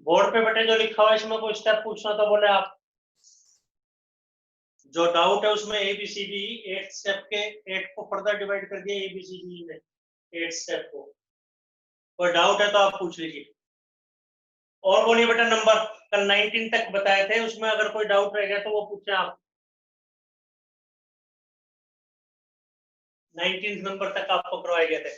Board पे बेटे जो लिखा हुआ है इसमें कोई स्टेप पूछना तो बोले आप। जो डाउट है उसमें ABCD 8 स्टेप के 8 को फर्दर डिवाइड कर दिया ABCD में 8 स्टेप को। कोई डाउट है तो आप पूछ लीजिए। और बोलिए बेटा नंबर कल 19 तक बताए थे, उसमें अगर कोई डाउट रह गया तो वो पूछे आप। 19 नंबर तक आपको करवाए गए थे।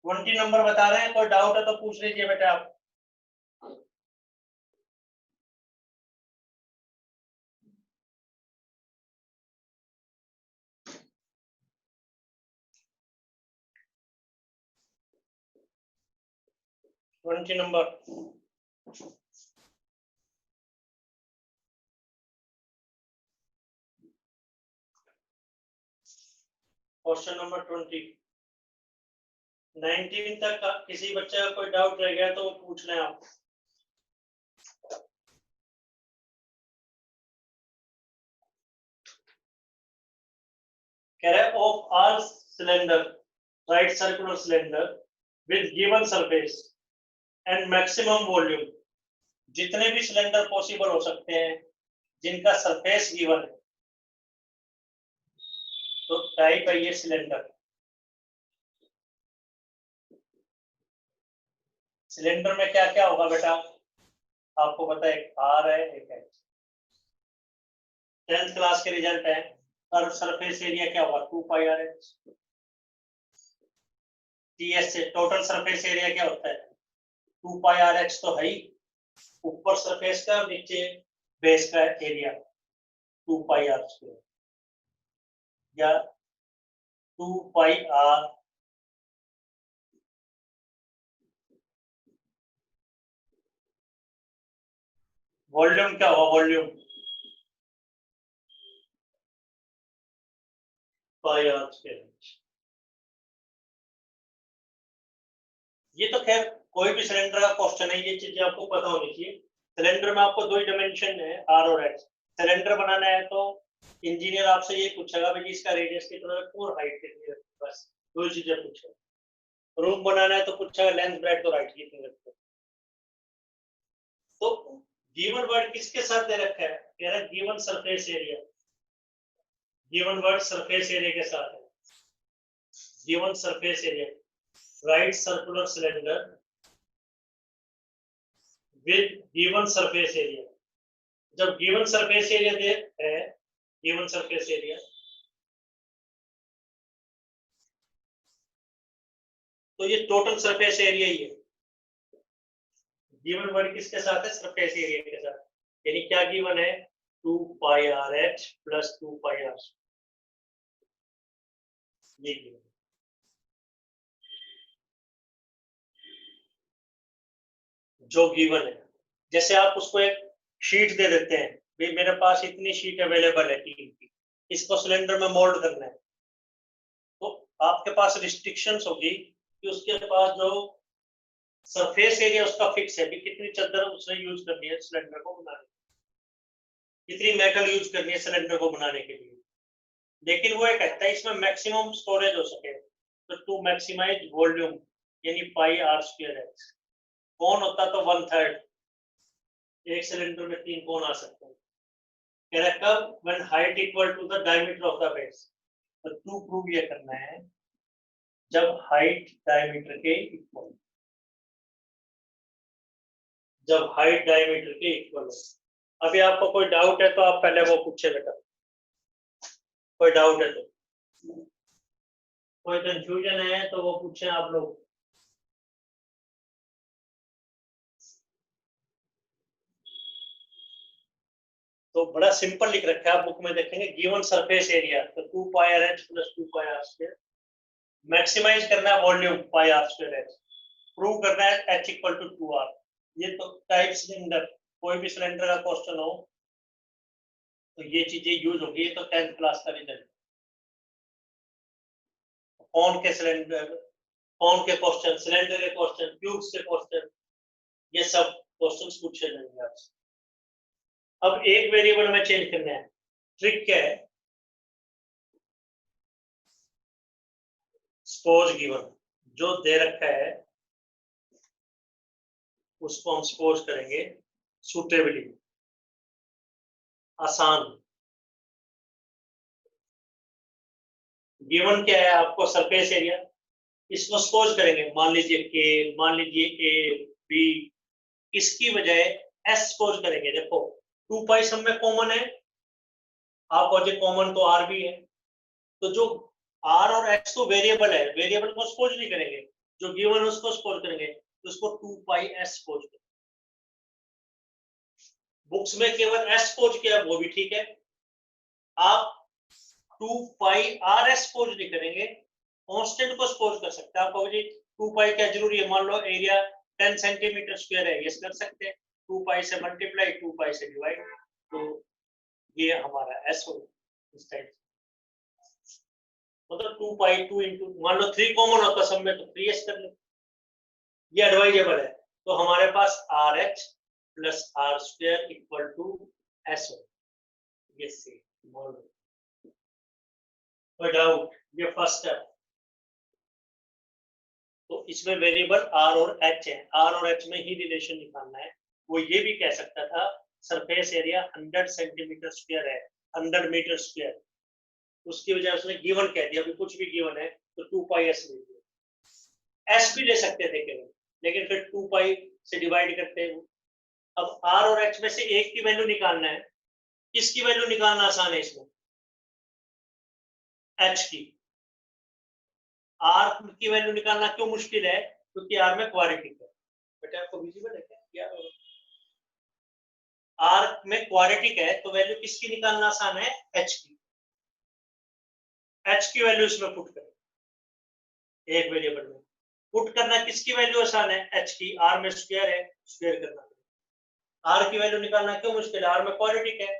ट्वेंटी नंबर बता रहे हैं, कोई डाउट है तो पूछ लीजिए बेटा आप। Twenty number question number 20। 19 तक किसी बच्चे का कोई डाउट रह गया तो वो पूछ लें आप। कह रहे of all cylinder right circular cylinder with given surface and maximum volume, जितने भी सिलेंडर पॉसिबल हो सकते हैं जिनका सरफेस गिवन है, तो टाइप है ये सिलेंडर। सिलेंडर में क्या क्या होगा बेटा आपको पता है, एक आर है एक एच। 10th क्लास के रिजल्ट है और सरफेस एरिया क्या होगा 2 पाई आर एच। टीएस से टोटल सरफेस एरिया क्या होता है 2 पाई आर एच तो है ही, ऊपर सरफेस का नीचे बेस का एरिया 2 पाई आर स्क्वायर या 2 पाई आर वॉल्यूम क्या होगा वॉल्यूम पाई आर स्क्वायर। ये तो खैर कोई भी सिलेंडर का क्वेश्चन है, ये चीजें आपको पता होनी चाहिए। सिलेंडर में आपको दो ही डायमेंशन है आर और एच। सिलेंडर बनाना है तो इंजीनियर आपसे ये पूछेगा भाई इसका रेडियस कितना है और हाइट कितनी है, बस दो चीजें पूछेगा। रूम बनाना है तो पूछेगा लेंथ ब्रेड्थ और हाइट कितनी है। तो गिवन वर्ड किसके साथ दे रखा है, कह रहा है given surface area. Given word surface area के साथ है। Given surface area right circular cylinder with given surface area. जब गिवन सरफेस एरिया दे है, गिवन सरफेस एरिया तो ये टोटल सरफेस एरिया ही है। गिवन वर्ड किसके साथ है सरफेस एरिया के साथ, यानी क्या गिवन है 2 pi r H plus 2 pi r, ये गिवन। जो गिवन है जैसे आप उसको एक शीट दे देते हैं, भाई मेरे पास इतनी शीट अवेलेबल है टीन की, इसको सिलेंडर में मोल्ड करना है, तो आपके पास रिस्ट्रिक्शंस होगी कि उसके पास जो सरफेस एरिया उसका फिक्स है कि कितनी चादर उसने यूज करनी है सिलेंडर को बनाने, कितनी मेटल यूज करनी है सिलेंडर को बनाने के लिए। लेकिन वो ये कहता है इसमें मैक्सिमम स्टोरेज हो सके, तो टू मैक्सिमाइज वॉल्यूम यानी पाई आर स्क्वायर एक्स। कौन होता तो 1/3, एक सिलेंडर में 3 कौन आ सकते हैं। कह रहा है कब when height equal to the diameter of the base, तो टू प्रूव ये करना है जब हाइट डायमीटर के इक्वल, जब हाइट डायमीटर के इक्वल हो। अभी आपको कोई डाउट है तो आप पहले वो पूछे बेटा, कोई डाउट है तो, कोई कंफ्यूजन है तो वो पूछे आप लोग। तो बड़ा सिंपल लिख रखा है, आप बुक में देखेंगे गिवन सरफेस एरिया तो 2 pi r H plus 2 pi are square, maximise करना है volume pi are square h, prove करना है एच इक्वल टू 2 आर। ये तो टाइप सिलेंडर कोई भी सिलेंडर का क्वेश्चन हो तो ये चीजें यूज होगी। ये तो 10th क्लास का रिजल्ट। कौन के सिलेंडर, कौन के क्वेश्चन, सिलेंडर के क्वेश्चन, ट्यूब्स के क्वेश्चन, ये सब क्वेश्चंस पूछे जाएंगे आपसे। अब एक वेरिएबल में चेंज करना है, ट्रिक क्या है, सपोज गिवन जो दे रखा है उसको हम सपोज करेंगे सुटेबली, आसान। गिवन क्या है आपको, सरफेस एरिया, इसको सपोज करेंगे, मान लीजिए के, मान लीजिए ए बी, इसकी बजाय एस सपोज करेंगे। देखो 2 पाई सब में कॉमन है, आप और कॉमन तो आर भी है, तो जो आर और एक्स तो वेरिएबल है, वेरिएबल को सपोज नहीं करेंगे, जो गिवन उसको सपोज करेंगे, तो उसको 2 पाई एस सपोज करेंगे। बुक्स में केवल एस सपोज किया, वो भी ठीक है, आप 2 पाई आर एस सपोज नहीं करेंगे, कांस्टेंट को सपोज कर सकते हैं। आप कहोगे 2 पाई क्या जरूरी है, मान लो एरिया 10 सेंटीमीटर स्क्वायर है, यस कर सकते हैं, 2 पाई से मल्टीप्लाई 2 पाई से डिवाइड, तो ये हमारा एस हो इस टाइप। मतलब 2 पाई 2 इंटू, मान लो 3 कॉमन होता सब में, तो 3s कर लो, ये एडवाइजेबल है। तो हमारे पास r H plus are square equal to s हो, ये सी मान लो। कोई डाउट? ये फर्स्ट स्टेप। तो इसमें वेरिएबल आर और एच है, आर और एच में ही रिलेशन निकालना है। वो ये भी कह सकता था सरफेस एरिया 100 सेंटीमीटर स्क्वायर है, 100 मीटर स्क्वायर, उसकी वजह उसने गिवन कह दिया, अभी कुछ भी गिवन है तो 2 पाई एस ले लिया। एस भी ले सकते थे केवल, लेकिन फिर 2 पाई से डिवाइड करते हैं। अब आर और एच में से एक की वैल्यू निकालना है, किसकी वैल्यू निकालना आसान है इसमें, एच की। आर की वैल्यू निकालना क्यों मुश्किल है, क्योंकि आर में क्वाड्रेटिक है। बेटा आपको विजिबल है क्या? आर में क्वाड्रेटिक है, तो वैल्यू किसकी निकालना आसान है, एच की। एच की वैल्यू इसमें पुट करें, एक वेरिएबल में पुट करना, किसकी वैल्यू आसान है, एच की। आर में स्क्वायर है, स्क्वायर करना। आर की वैल्यू निकालना क्यों मुश्किल है, आर में क्वाड्रेटिक है,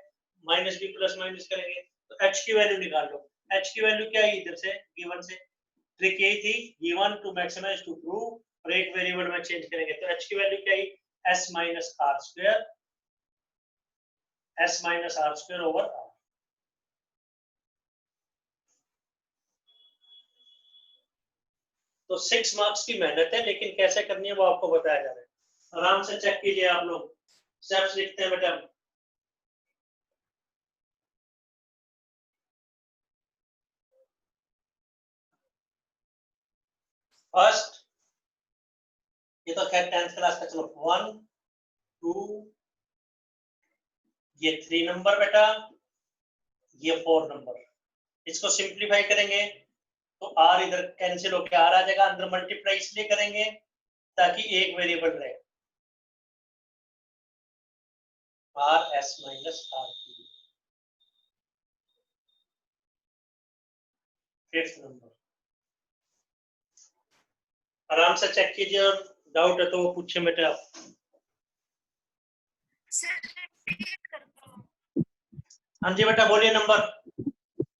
माइनस बी प्लस माइनस करेंगे, तो एच की वैल्यू निकाल लो। एच की वैल्यू क्या है, इधर से गिवन से ट्रिक यही थी, given to maximize to prove, और एक वेरिएबल में चेंज करेंगे, तो एच की वैल्यू क्या है, S minus are square, S minus are square over are. तो 6 मार्क्स की मेहनत है, लेकिन कैसे करनी है वो आपको बताया जा रहा है। आराम से चेक कीजिए आप लोग, स्टेप्स लिखते हैं बेटा। फर्स्ट, ये तो खैर 10th क्लास का, चलो 1 2, ये 3 नंबर बेटा, ये 4 नंबर। इसको सिंप्लीफाई करेंगे तो आर इधर कैंसिल होकर आर आ जाएगा, अंदर मल्टीप्लाई इसलिए करेंगे ताकि एक वेरिएबल रहे, आर एस माइनस आर की। 5th नंबर, आराम से चेक कीजिए, और डाउट है तो वो पूछे बेटे आप। हाँ जी बेटा बोलिए नंबर।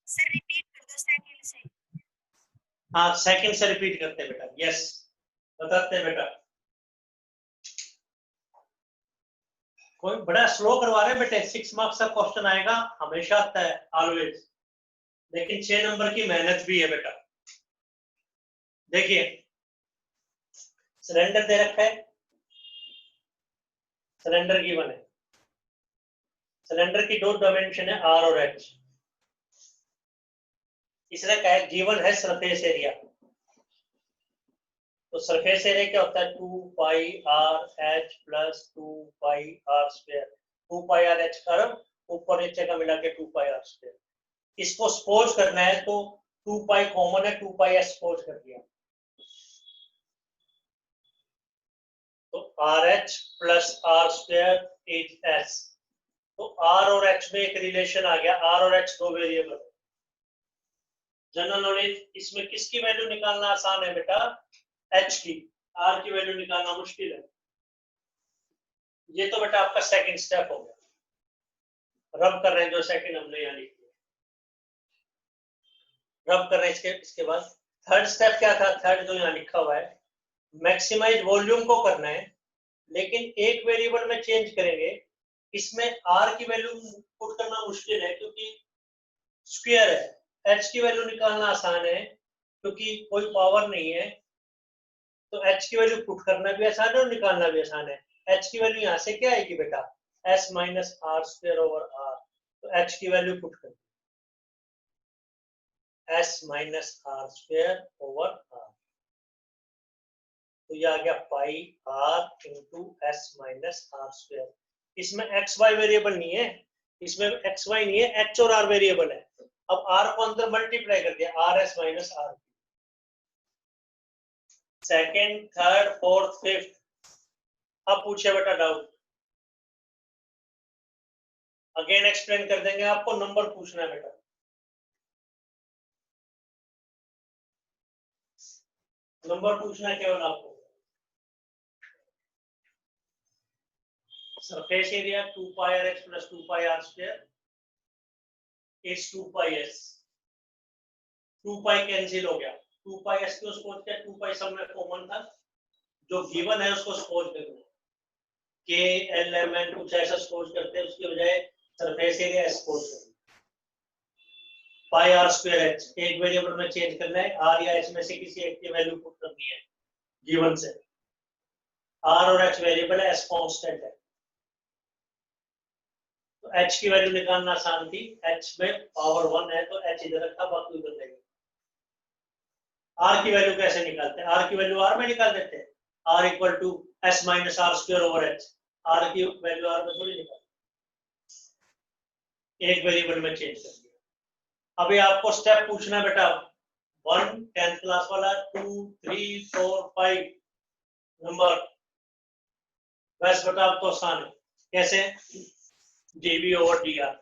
सर रिपीट कर दो सेकंड से। हाँ सेकंड से रिपीट करते हैं बेटा, यस बताते हैं बेटा। कोई बड़ा स्लो करवा रहे हैं बेटे, 6 मार्क्स का क्वेश्चन आएगा, हमेशा आता है ऑलवेज, लेकिन 6 नंबर की मेहनत भी है बेटा। देखिए सिलेंडर दे रखा है, सिलेंडर गिवन है, सिलेंडर की 2 डायमेंशन है आर और एच। इसने कहा है गिवन है सरफेस एरिया, तो सरफेस एरिया क्या होता है, 2 pi r H plus 2 pi are square, 2 pi r h curve, ऊपर नीचे का मिला के 2 पाई आर स्क्वायर। इसको सपोज करना है तो 2 पाई कॉमन है, 2 पाई एस सपोज कर दिया, तो R H plus are square is S. तो आर और एच में एक रिलेशन आ गया, आर और एच 2 वेरिएबल। जनरल नॉलेज, इसमें किसकी वैल्यू निकालना आसान है बेटा, एच की। आर की वैल्यू निकालना मुश्किल है। ये तो बेटा आपका सेकंड स्टेप हो गया, रब कर रहे हैं जो सेकंड हमने यहाँ लिख दिया, रब कर रहे हैं। इसके बाद थर्ड स्टेप क्या था, थर्ड जो यहाँ लिखा हुआ है, मैक्सिमाइज वॉल्यूम को करना है, लेकिन एक वेरिएबल में चेंज करेंगे। इसमें आर की वैल्यू पुट करना मुश्किल है क्योंकि स्क्वायर है, एच की वैल्यू निकालना आसान है क्योंकि कोई पावर नहीं है तो h की वैल्यू पुट करना भी आसान है और निकालना भी आसान है। h की वैल्यू यहाँ से क्या आएगी बेटा, s minus are square over are. तो h की वैल्यू पुट कर s minus are square over are, तो ये आ गया pi r into s minus are square. इसमें एक्स वाई वेरिएबल नहीं है, इसमें एक्स वाई नहीं है, एच और आर वेरिएबल है। अब आर को अंदर मल्टीप्लाई कर दिया, R S minus R. Second, third, fourth, fifth. अब पूछे बेटा डाउट, अगेन एक्सप्लेन कर देंगे आपको, नंबर पूछना है बेटा। नंबर पूछना है केवल आपको। Surface area 2 pi R X plus 2 pi are square is 2 pi S. 2 pi cancel हो गया, 2 पाई एस को सपोज किया, 2 पाई सब में कॉमन था, जो गिवन है उसको सपोज करना, के एल एम एन कुछ ऐसा सपोज करते हैं, उसकी बजाय सरफेस एरिया सपोज करना। पाई आर स्क्वायर एच एक वेरिएबल में चेंज करना है, आर या एच में से किसी एक की वैल्यू पुट करनी है गिवन से। आर और एच वेरिएबल है, एस कांस्टेंट है, तो एच की वैल्यू निकालना आसान थी। एच में पावर 1 है तो एच इधर रखा, बाकी उधर रहेगा। आर की वैल्यू कैसे निकालते हैं, आर की वैल्यू आर में निकाल देते हैं, R equal to S minus are square over H. R की वैल्यू आर में थोड़ी निकाल, एक वेरिएबल में चेंज कर दिया। अभी आपको स्टेप पूछना है बेटा, 1 10th क्लास वाला, 2 3 4 5 नंबर। वैसे बेटा आपको आसान है, कैसे, dv over d r.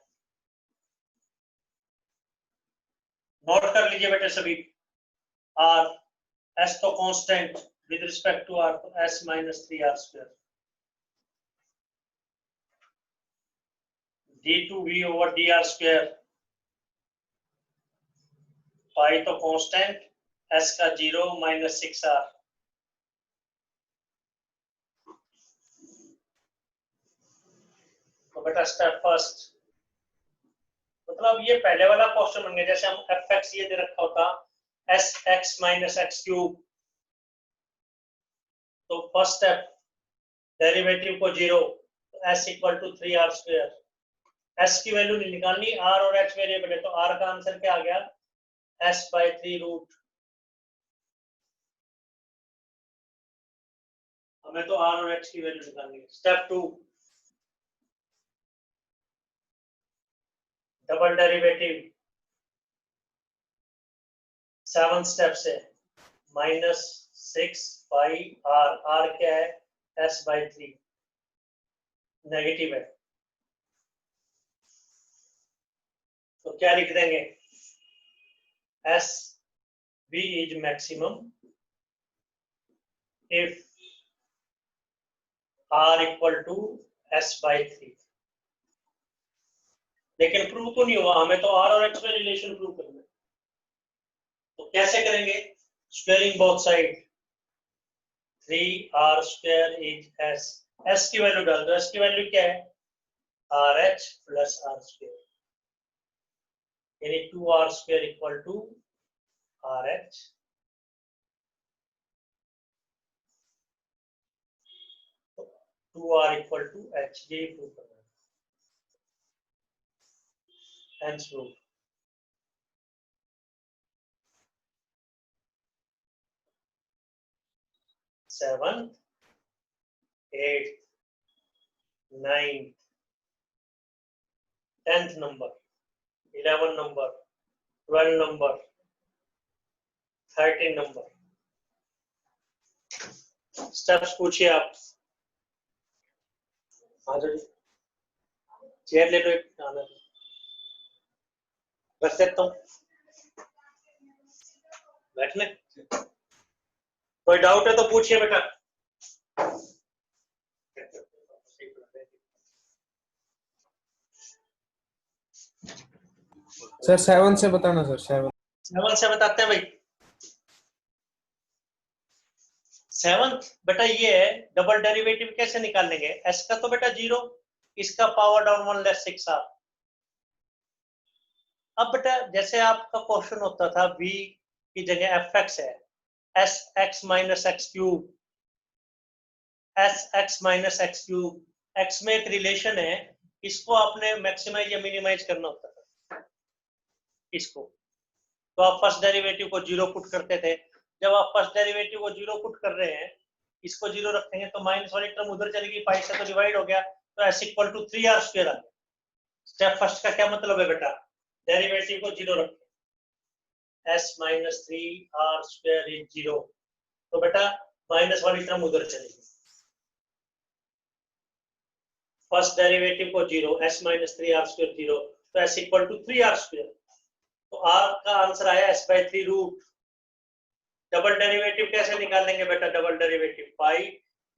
Note कर लीजिए बेटे सभी। आर एस तो constant with respect to r, तो s minus 3 are square. d2v over d r square, pi तो कांस्टेंट, एस का 0 माइनस 6 आर। तो बेटा स्टेप फर्स्ट, मतलब ये पहले वाला क्वेश्चन बन गया, जैसे हम एफ एक्स ये दे रखा होता S X minus X cube, तो फर्स्ट स्टेप डेरिवेटिव को 0, तो S equal to 3 are square. S की वैल्यू नहीं निकालनी, आर और एच वेरिएबल है, तो आर का आंसर क्या आ गया, एस बाय 3 रूट। हमें तो आर और एच की वैल्यू निकालनी है। स्टेप 2, डबल डेरिवेटिव 7 स्टेप से, माइनस 6 बाई आर, आर क्या है, एस बाय 3, नेगेटिव है, तो क्या लिख देंगे, S B is maximum if R equal to S by 3। लेकिन प्रूव तो नहीं हुआ, हमें तो आर और एक्स में रिलेशन प्रूव करना है, तो कैसे करेंगे, squaring both side, 3 are square is S. S की वैल्यू डाल दो, एस की वैल्यू क्या है, R H plus are square, यानी 2 R square equal to R H, 2 R equal to H. ये प्रूव करना है, hence prove. Seven, 8, 9, 10th number, 11 number, 12 number, 13 number. Steps पूछिए आप। चेयर ले लो, एक आना रख सकता हूँ बैठने। कोई डाउट है तो पूछिए बेटा। सर 7 से बताना सर, 7 से बताते हैं भाई। 7th बेटा ये है, डबल डेरिवेटिव कैसे निकालेंगे, एस का तो बेटा 0, इसका पावर डाउन 1 लेस 6 आर। अब बेटा जैसे आपका क्वेश्चन होता था v की जगह एफ एक्स है, S X minus X cube, S X minus X cube, x में एक रिलेशन है, इसको आपने मैक्सिमाइज या मिनिमाइज करना होता था इसको। तो आप फर्स्ट डेरिवेटिव को जीरो पुट करते थे, जब आप फर्स्ट डेरिवेटिव को जीरो पुट कर रहे हैं, इसको जीरो रखेंगे तो माइनस वाली टर्म उधर चलेगी, पाई से तो डिवाइड हो गया, तो S equal to 3r square आ गया। स्टेप फर्स्ट का क्या मतलब है बेटा, डेरिवेटिव को जीरो रखें, s minus 3r square is zero, तो बेटा माइनस वाली टर्म उधर चलेगी, फर्स्ट डेरिवेटिव को zero, s minus 3r square zero, तो s equal to 3r square, तो r का आंसर आया s by 3 root. Double derivative कैसे निकालेंगे बेटा, double derivative pi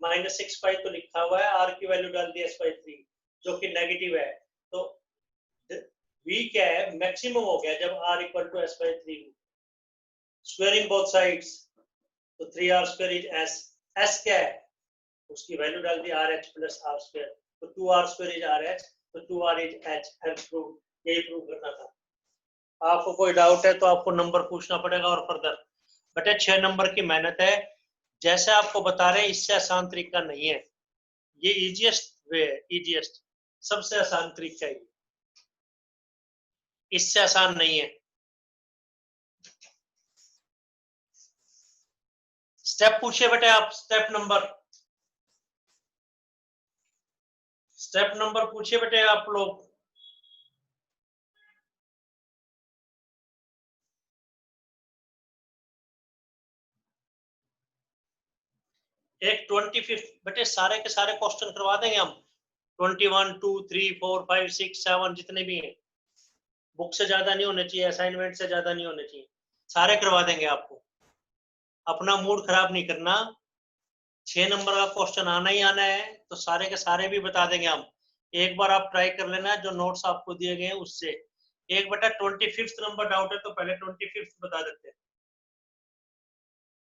minus 6 pi तो लिखा हुआ है, r की वैल्यू डाल दी s बाई 3 जो कि नेगेटिव है, तो v क्या है, मैक्सिमम हो गया जब r equal to s by 3, squaring both sides, तो 3r square is s, s क्या है उसकी वैल्यू डाल दी rh प्लस r स्क्वायर, तो 2r स्क्वायर इज rh, तो 2r is h, help prove, यही प्रूव करना था। आपको कोई डाउट है तो आपको नंबर पूछना पड़ेगा और फर्दर। बटे 6 नंबर की मेहनत है, जैसे आपको बता रहे हैं इससे आसान तरीका नहीं है, ये इजीएस्ट वे है, इजीएस्ट सबसे आसान तरीका है, इससे आसान नहीं है। स्टेप पूछिए बेटे आप, स्टेप नंबर पूछिए बेटे आप लोग। एक 25 बेटे सारे के सारे क्वेश्चन करवा देंगे हम, 21, 2, 3, 4, 5, 6, 7 जितने भी हैं, बुक से ज्यादा नहीं होने चाहिए, असाइनमेंट से ज्यादा नहीं होने चाहिए, सारे करवा देंगे आपको, अपना मूड खराब नहीं करना। 6 नंबर का क्वेश्चन आना ही आना है, तो सारे के सारे भी बता देंगे हम। एक बार आप ट्राई कर लेना जो नोट्स आपको दिए गए हैं उससे। एक बेटा 25 नंबर डाउट है तो पहले 25 बता देते हैं,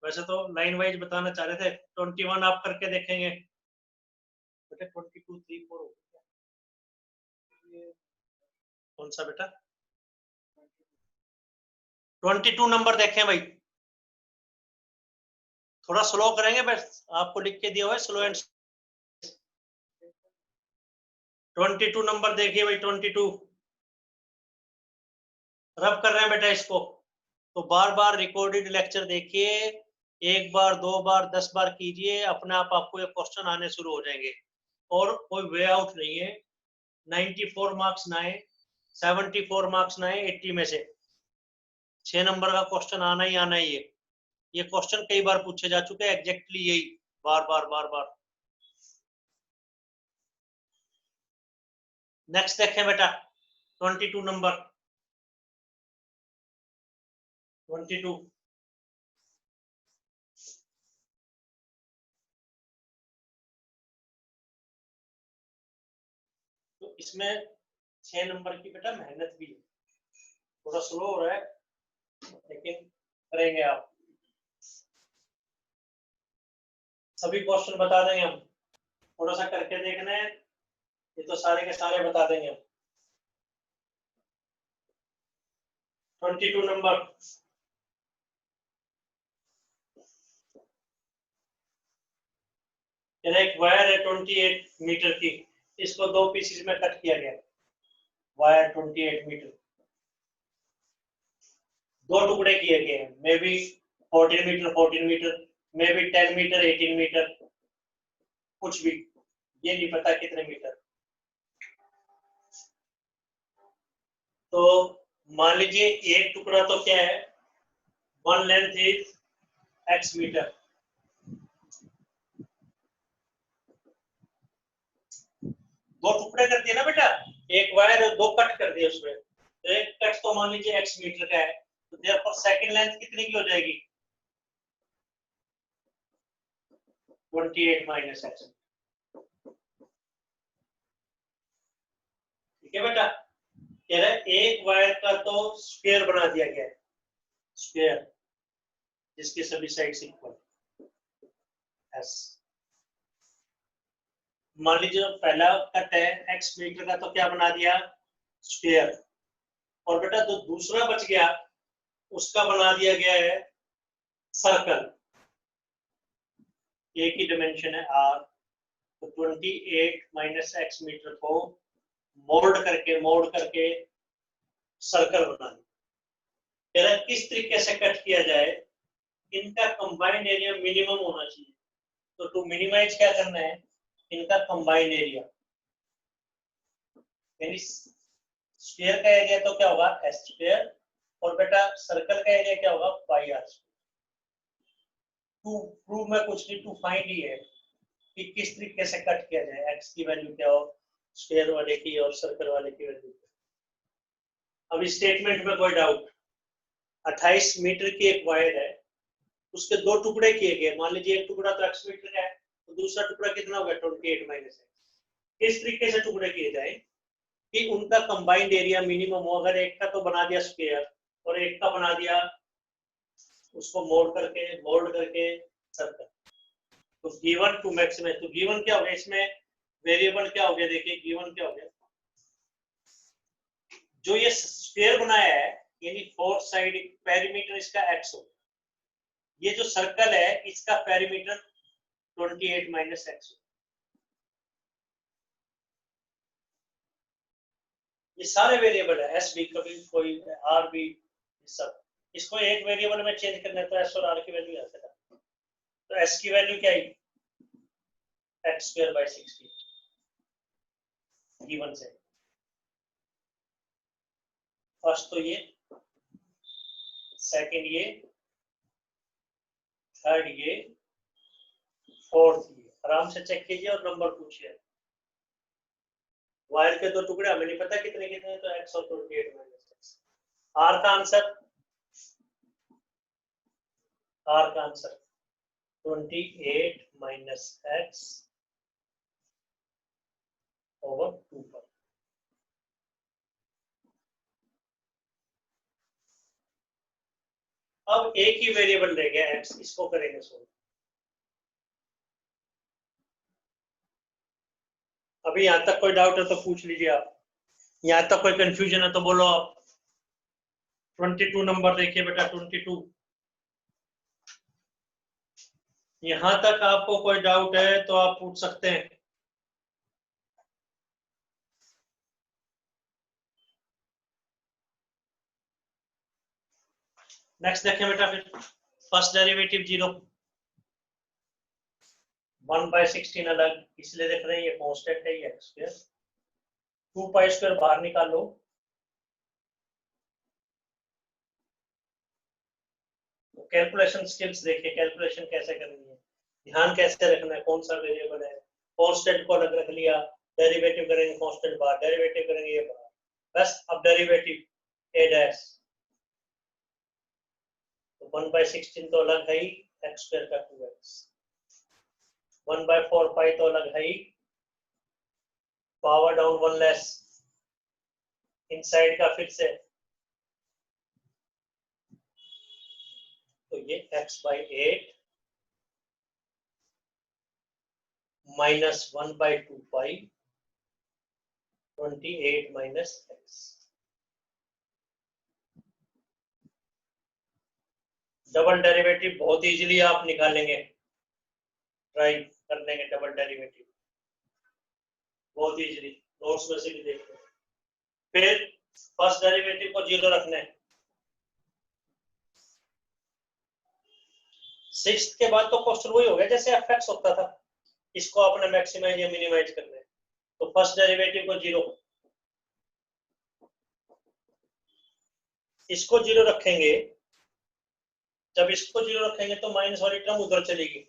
वैसे तो लाइन वाइज बताना चाह रहे थे। 21 आप करके देखेंगे बेटा, 22, 3, 4 हो गया, कौन सा बेटा 22 नंबर देखें भाई, थोड़ा स्लो करेंगे, बस आपको लिख के दिया हुआ है स्लो एंड। 22 नंबर देखिए भाई, 22 रब कर रहे हैं बेटा इसको, तो बार बार रिकॉर्डेड लेक्चर देखिए, एक बार 2 बार 10 बार कीजिए, अपने आप आपको ये क्वेश्चन आने शुरू हो जाएंगे, और कोई वे आउट नहीं है। 94 मार्क्स ना आए, 74 मार्क्स ना आए 80 में से, 6 नंबर का क्वेश्चन आना ही आना ही है। ये क्वेश्चन कई बार पूछे जा चुके हैं, एग्जैक्टली यही, बार बार। नेक्स्ट देखें बेटा 22 नंबर, 22 तो इसमें 6 नंबर की बेटा मेहनत भी है, थोड़ा स्लो हो रहा है लेकिन करेंगे आप, सभी क्वेश्चन बता देंगे हम, थोड़ा सा करके देखना है, ये तो सारे के सारे बता देंगे हम। 22 नंबर, एक वायर है 28 मीटर की, इसको 2 पीसेस में कट किया गया, वायर 28 मीटर, 2 टुकड़े किए गए हैं, may be 14 meter, may be 10 meter 18 meter, कुछ भी, ये नहीं पता कितने मीटर। तो मान लीजिए एक टुकड़ा तो क्या है, one length is x meter, दो टुकड़े कर दिए ना बेटा, एक वायर 2 कट कर दिए उसमें, तो एक कट तो मान लीजिए x मीटर का है, तो देयरफॉर सेकंड लेंथ कितनी की हो जाएगी, 28 माइनस x, ठीक है बेटा। कह रहा है एक वायर का तो स्क्वायर बना दिया गया है, स्क्वायर जिसके सभी साइड्स इक्वल s, मान लीजिए पहला कट है x मीटर का, तो क्या बना दिया स्क्वायर, और बेटा जो दूसरा बच गया उसका बना दिया गया है सर्कल, एक ही डायमेंशन है r, तो 28 माइनस x मीटर को मोल्ड करके सर्कल बना दिया। किस तरीके से कट किया जाए, इनका कंबाइंड एरिया मिनिमम होना चाहिए, तो टू मिनिमाइज क्या करना है, इनका कंबाइंड एरिया, यानी स्फीयर का एरिया तो क्या होगा s स्क्वायर, और बेटा सर्कल का एरिया क्या होगा पाई r। टू प्रूव में कुछ नहीं, टू फाइंड ही है कि किस तरीके से कट किया जाए, x की वैल्यू क्या हो स्क्वायर वाले की और सर्कल वाले की वैल्यू। अब इस स्टेटमेंट में कोई डाउट, 28 मीटर की एक वायर है, उसके दो टुकड़े किए गए, मान लीजिए एक टुकड़ा तो x मीटर का है, तो दूसरा टुकड़ा कितना होगा 28 माइनस x। किस तरीके से टुकड़े किए जाए कि उनका कंबाइंड एरिया मिनिमम हो, अगर एक का तो बना दिया स्क्वायर और एक का बना दिया उसको मोल्ड करके सर्कल, तो गिवन टू मैक्सिमम, तो गिवन क्या हो गया इसमें, वेरिएबल क्या हो गया, देखिए गिवन क्या हो गया, जो ये स्क्वायर बनाया है यानी फोर साइड पेरीमीटर इसका x हो, ये जो सर्कल है इसका पेरीमीटर 28 माइनस x हो। ये सारे वेरिएबल है, s भी कभी कोई r भी सब, इसको एक वेरिएबल में चेंज करना है तो s और r की वैल्यू आ सकता, तो s की वैल्यू क्या है x स्क्वायर बाय 60 गिवन से, फर्स्ट तो ये, सेकंड ये, थर्ड ये, फोर्थ ये, आराम से चेक कीजिए और नंबर पूछिए। वायर के दो टुकड़े हमें नहीं पता कितने कितने, तो x और 28 माइनस x। r का आंसर 28 माइनस x ओवर 2 पर। अब एक ही वेरिएबल रह गया x, इसको करेंगे सोल्व। अभी यहां तक कोई डाउट है तो पूछ लीजिए आप, यहां तक कोई कंफ्यूजन है तो बोलो आप। 22 नंबर देखिए बेटा, 22, यहां तक आपको कोई डाउट है तो आप पूछ सकते हैं। नेक्स्ट देखें बेटा, फिर फर्स्ट डेरिवेटिव 0, 1/16 अलग, इसलिए देख रहे हैं ये कांस्टेंट है, ये x स्क्वायर, 2 पाई स्क्वायर बाहर निकालो, तो कैलकुलेशन स्किल्स देखिए, कैलकुलेशन कैसे करनी है, ध्यान कैसे रखना है, कौन सा वेरिएबल है, कांस्टेंट को अलग रख लिया, डेरिवेटिव करेंगे कांस्टेंट बाहर, डेरिवेटिव करेंगे ये बाहर, बस। अब डेरिवेटिव a डैश, तो 1/16 तो अलग है ही, x स्क्वायर का 2x, 1/4 पाई तो अलग है ही, पावर डाउन 1 लेस, इनसाइड का फिर से, तो ये x/8 माइनस 1/2 पाई 28 माइनस x। डबल डेरिवेटिव बहुत इजीली आप निकालेंगे, ट्राई कर लेंगे डबल डेरिवेटिव बहुत इजीली, नोट्स में से भी देख लो। फिर फर्स्ट डेरिवेटिव को 0 रखना है, सिक्स्थ के बाद तो क्वेश्चन वही हो गया जैसे fx होता था, इसको आपने मैक्सिमाइज या मिनिमाइज करना है, तो फर्स्ट डेरिवेटिव को 0, इसको 0 रखेंगे, जब इसको 0 रखेंगे तो माइनस वाली टर्म उधर चलेगी,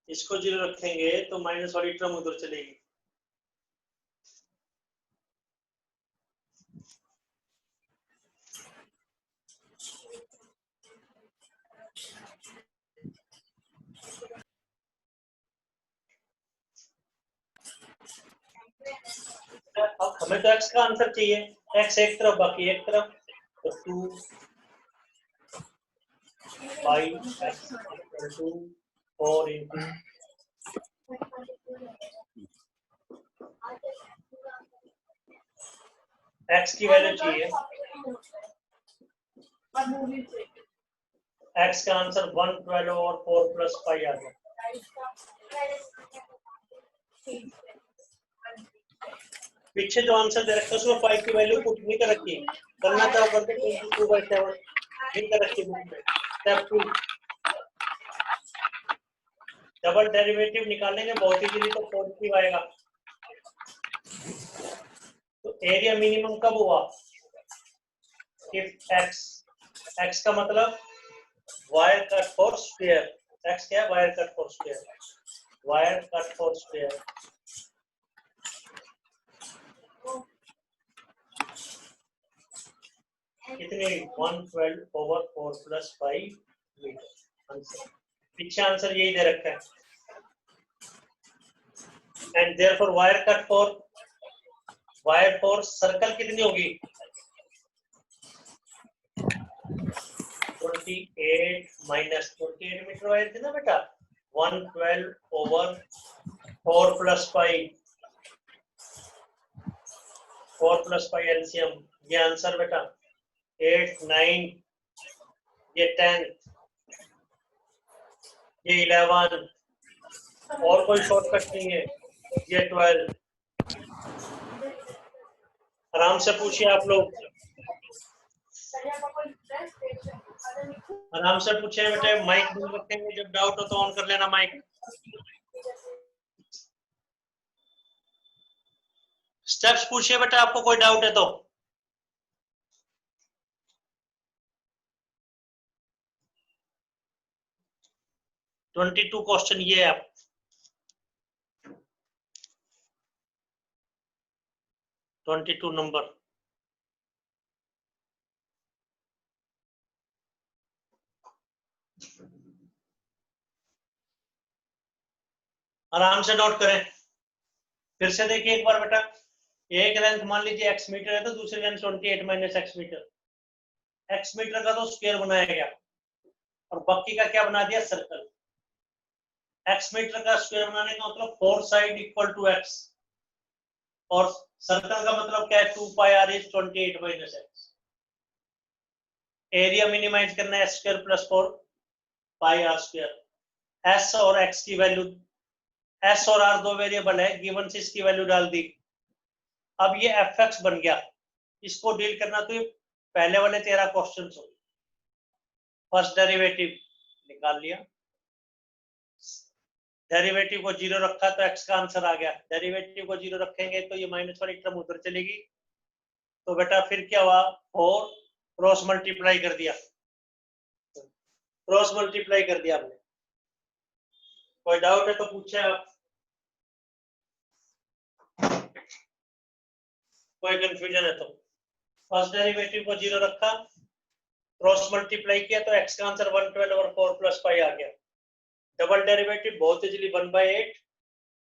इसको 0 रखेंगे तो माइनस वाली टर्म उधर चलेगी, अब हमें तो x का आंसर चाहिए, x एक तरफ बाकी एक तरफ, तो 2 pi x equal to 4 into x की वैल्यू चाहिए, x का आंसर 112 और 4 प्लस पाई आ गया। पीछे जो आंसर दे रखा है उसमें पाई की वैल्यू पुट नहीं कर रखी, करना चाहो करते 22/7 नहीं कर रखी बुक में। स्टेप 2 डबल डेरिवेटिव निकालेंगे, बहुत इजीली, तो पॉजिटिव आएगा। तो एरिया मिनिमम कब हुआ? इफ x का मतलब wire cut for square, x क्या है? Wire cut for square, wire cut for square. कितनी? 112/4 प्लस 5 मीटर आंसर। पीछे आंसर यही दे रखा है। And therefore wire for circle कितनी होगी? 28 माइनस 28 मीटर वायर थी ना बेटा, 112/4 प्लस 5, 4 प्लस 5 एलसीएम। ये आंसर बेटा 8, 9, ये 10, ये 11, और कोई शॉर्टकट नहीं है, ये 12। आराम से पूछिए आप लोग, आराम से पूछिए बेटे। माइक बंद रखेंगे, जब डाउट हो तो ऑन कर लेना माइक। स्टेप्स पूछिए बेटा, आपको कोई डाउट है तो। तो 22 क्वेश्चन ये है। 22 नंबर। आराम से नोट करें। फिर से देखिए एक बार बेटा, एक लेंथ मान लीजिए x मीटर है तो दूसरी length 28 minus x meter. x meter का तो स्क्वायर बनाया गया और बाकी का क्या बना दिया? सर्कल। x मीटर का स्क्वायर बनाने का मतलब 4 साइड इक्वल टू x, और सर्कल का मतलब क्या है? 2 pi r is 28 minus x। Area minimize करना है, s square plus 4 pi r square. s और x की वैल्यू, s और r दो वेरिएबल है, गिवन से इसकी वैल्यू डाल दी। अब ये fx बन गया, इसको डील करना तो ये पहले वाले 13 क्वेश्चन हो। फर्स्ट डेरिवेटिव निकाल लिया, डेरिवेटिव को 0 रखा तो x का आंसर आ गया। डेरिवेटिव को 0 रखेंगे तो ये माइनस वाली टर्म उधर चलेगी, तो बेटा फिर क्या हुआ? 4 क्रॉस मल्टीप्लाई कर दिया, क्रॉस मल्टीप्लाई कर दिया हमने। कोई डाउट है तो पूछे आप, कोई कंफ्यूजन है तो। फर्स्ट डेरिवेटिव को 0 रखा, क्रॉस मल्टीप्लाई किया तो x का आंसर 112/4 प्लस 5 आ गया। डबल डेरिवेटिव बहुत इजीली 1/8,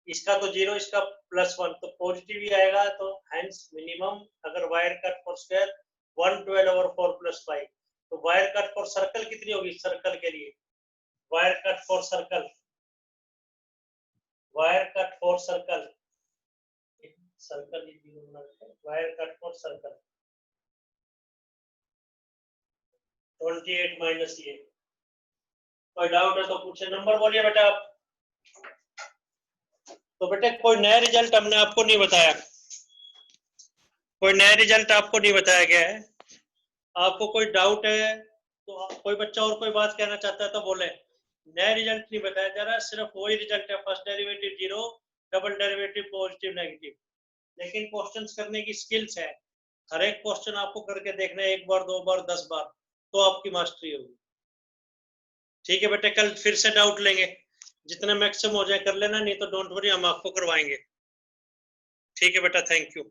इसका तो 0, इसका +1, तो पॉजिटिव ही आएगा। तो हेंस मिनिमम, अगर wire cut for square 112/4 plus 5, तो वायर कट फॉर सर्कल कितनी होगी? सर्कल के लिए wire cut for circle, wire cut for circle, circle wire cut for circle 28 minus ये। कोई डाउट है तो पूछे, नंबर बोलिए बेटा आप। तो बेटे कोई नया रिजल्ट हमने आपको नहीं बताया, कोई नया रिजल्ट आपको नहीं बताया गया है। आपको कोई डाउट है तो कोई बच्चा और कोई बात कहना चाहता है तो बोले। नया रिजल्ट नहीं बताया जा रहा, सिर्फ वही रिजल्ट है, first derivative 0, double derivative positive negative. लेकिन क्वेश्चंस करने की स्किल्स है, हर एक क्वेश्चन आपको करके देखना है, 1 बार 2 बार 10 बार, तो आपकी मास्टरी होगी। ठीक है बेटे, कल फिर से डाउट लेंगे, जितने मैक्सिमम हो जाए कर लेना, नहीं तो डोंट वरी, हम आपको करवाएंगे। ठीक है बेटा, थैंक यू।